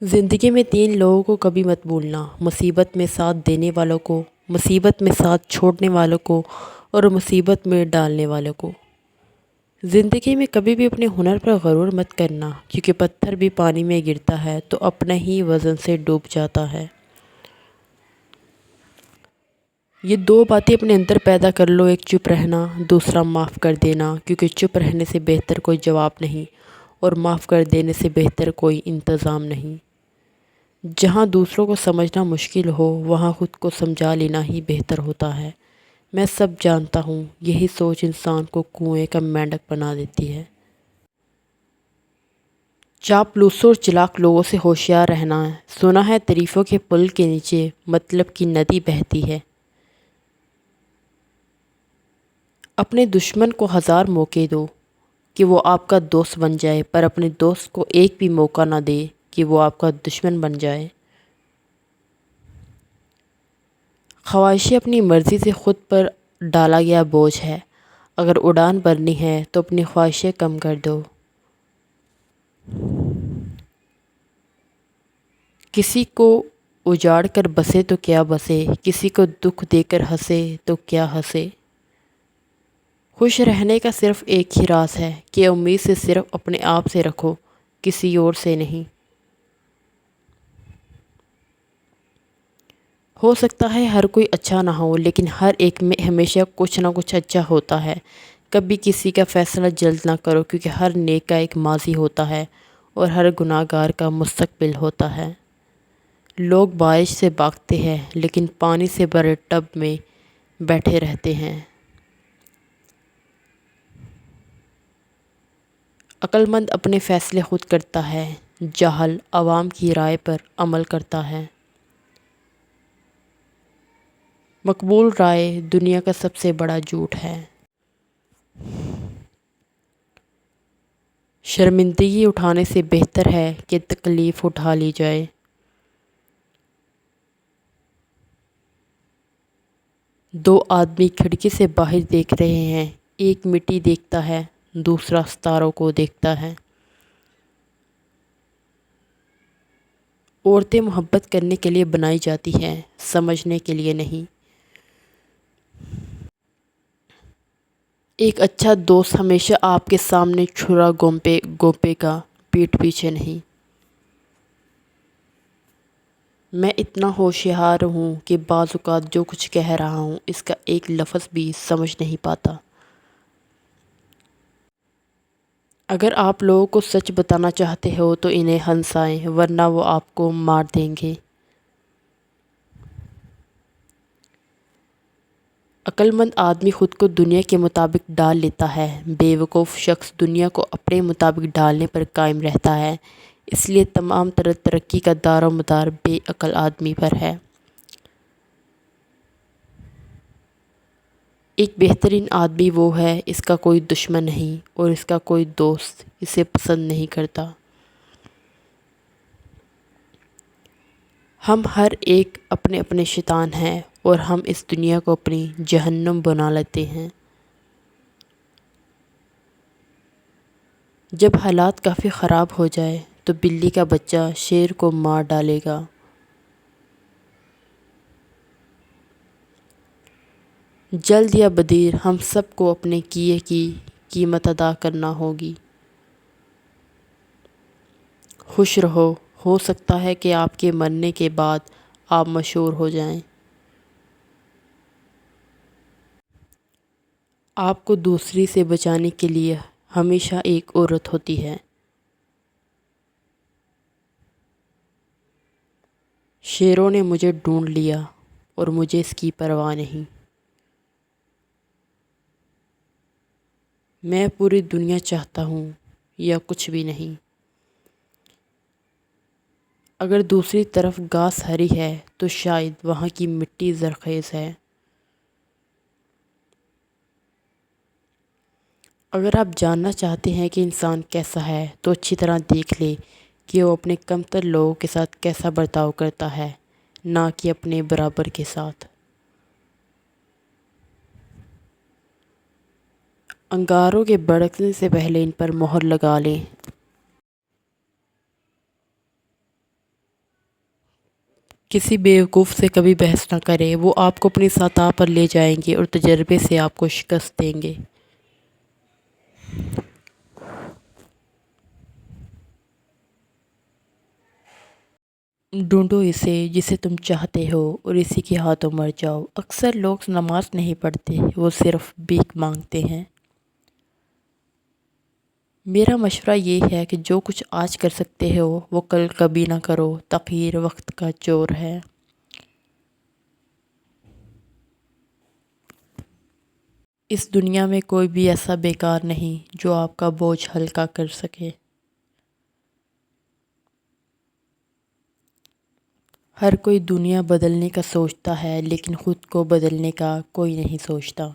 زندگی میں 3 لوگوں کو کبھی مت بھولنا: مصیبت میں ساتھ دینے والوں کو، مصیبت میں ساتھ چھوڑنے والوں کو، اور مصیبت میں ڈالنے والوں کو۔ زندگی میں کبھی بھی اپنے ہنر پر غرور مت کرنا، کیونکہ پتھر بھی پانی میں گرتا ہے تو اپنا ہی وزن سے ڈوب جاتا ہے۔ یہ 2 باتیں اپنے اندر پیدا کر لو: ایک چپ رہنا، دوسرا معاف کر دینا، کیونکہ چپ رہنے سے بہتر کوئی جواب نہیں اور معاف کر دینے سے بہتر کوئی انتظام نہیں۔ جہاں دوسروں کو سمجھنا مشکل ہو، وہاں خود کو سمجھا لینا ہی بہتر ہوتا ہے۔ میں سب جانتا ہوں، یہی سوچ انسان کو کنویں کا مینڈک بنا دیتی ہے۔ چاپلوسوں اور چلاک لوگوں سے ہوشیار رہنا ہے۔ سنا ہے تعریفوں کے پل کے نیچے مطلب کی ندی بہتی ہے۔ اپنے دشمن کو 1000 موقع دو کہ وہ آپ کا دوست بن جائے، پر اپنے دوست کو ایک بھی موقع نہ دے کہ وہ آپ کا دشمن بن جائے۔ خواہشیں اپنی مرضی سے خود پر ڈالا گیا بوجھ ہے۔ اگر اڑان بھرنی ہے تو اپنی خواہشیں کم کر دو۔ کسی کو اجاڑ کر بسے تو کیا بسے، کسی کو دکھ دے کر ہنسے تو کیا ہنسے۔ خوش رہنے کا صرف ایک ہی راز ہے کہ امید سے صرف اپنے آپ سے رکھو، کسی اور سے نہیں۔ ہو سکتا ہے ہر کوئی اچھا نہ ہو، لیکن ہر ایک میں ہمیشہ کچھ نہ کچھ اچھا ہوتا ہے۔ کبھی کسی کا فیصلہ جلد نہ کرو، کیونکہ ہر نیک کا ایک ماضی ہوتا ہے اور ہر گناہ گار کا مستقبل ہوتا ہے۔ لوگ بارش سے بھاگتے ہیں، لیکن پانی سے بھرے ٹب میں بیٹھے رہتے ہیں۔ عقل مند اپنے فیصلے خود کرتا ہے، جاہل عوام کی رائے پر عمل کرتا ہے۔ مقبول رائے دنیا کا سب سے بڑا جھوٹ ہے۔ شرمندگی اٹھانے سے بہتر ہے کہ تکلیف اٹھا لی جائے۔ دو آدمی کھڑکی سے باہر دیکھ رہے ہیں، ایک مٹی دیکھتا ہے، دوسرا ستاروں کو دیکھتا ہے۔ عورتیں محبت کرنے کے لیے بنائی جاتی ہیں، سمجھنے کے لیے نہیں۔ ایک اچھا دوست ہمیشہ آپ کے سامنے چھرا گھونپے گا، پیٹھ پیچھے نہیں۔ میں اتنا ہوشیار ہوں کہ بعض اوقات جو کچھ کہہ رہا ہوں اس کا ایک لفظ بھی سمجھ نہیں پاتا۔ اگر آپ لوگوں کو سچ بتانا چاہتے ہو تو انہیں ہنسائیں، ورنہ وہ آپ کو مار دیں گے۔ عقل مند آدمی خود کو دنیا کے مطابق ڈال لیتا ہے، بے وقوف شخص دنیا کو اپنے مطابق ڈالنے پر قائم رہتا ہے۔ اس لیے تمام ترقی کا دار و مدار بے عقل آدمی پر ہے۔ ایک بہترین آدمی وہ ہے اس کا کوئی دشمن نہیں اور اس کا کوئی دوست اسے پسند نہیں کرتا۔ ہم ہر ایک اپنے اپنے شیطان ہیں اور ہم اس دنیا کو اپنی جہنم بنا لیتے ہیں۔ جب حالات کافی خراب ہو جائے تو بلی کا بچہ شیر کو مار ڈالے گا۔ جلد یا بدیر ہم سب کو اپنے کیے کی قیمت ادا کرنا ہوگی۔ خوش رہو، ہو سکتا ہے کہ آپ کے مرنے کے بعد آپ مشہور ہو جائیں۔ آپ کو دوسری سے بچانے کے لیے ہمیشہ ایک عورت ہوتی ہے۔ شیروں نے مجھے ڈھونڈ لیا اور مجھے اس کی پرواہ نہیں۔ میں پوری دنیا چاہتا ہوں یا کچھ بھی نہیں۔ اگر دوسری طرف گھاس ہری ہے تو شاید وہاں کی مٹی زرخیز ہے۔ اگر آپ جاننا چاہتے ہیں کہ انسان کیسا ہے تو اچھی طرح دیکھ لے کہ وہ اپنے کمتر لوگوں کے ساتھ کیسا برتاؤ کرتا ہے، نہ کہ اپنے برابر کے ساتھ۔ انگاروں کے بھڑکنے سے پہلے ان پر مہر لگا لیں۔ کسی بیوقوف سے کبھی بحث نہ کریں، وہ آپ کو اپنی سطح پر لے جائیں گے اور تجربے سے آپ کو شکست دیں گے۔ ڈھونڈو اسے جسے تم چاہتے ہو اور اسی کے ہاتھوں مر جاؤ۔ اکثر لوگ نماز نہیں پڑھتے، وہ صرف بھیک مانگتے ہیں۔ میرا مشورہ یہ ہے کہ جو کچھ آج کر سکتے ہو وہ کل کبھی نہ کرو، تاخیر وقت کا چور ہے۔ اس دنیا میں کوئی بھی ایسا بیکار نہیں جو آپ کا بوجھ ہلکا کر سکے۔ ہر کوئی دنیا بدلنے کا سوچتا ہے لیکن خود کو بدلنے کا کوئی نہیں سوچتا۔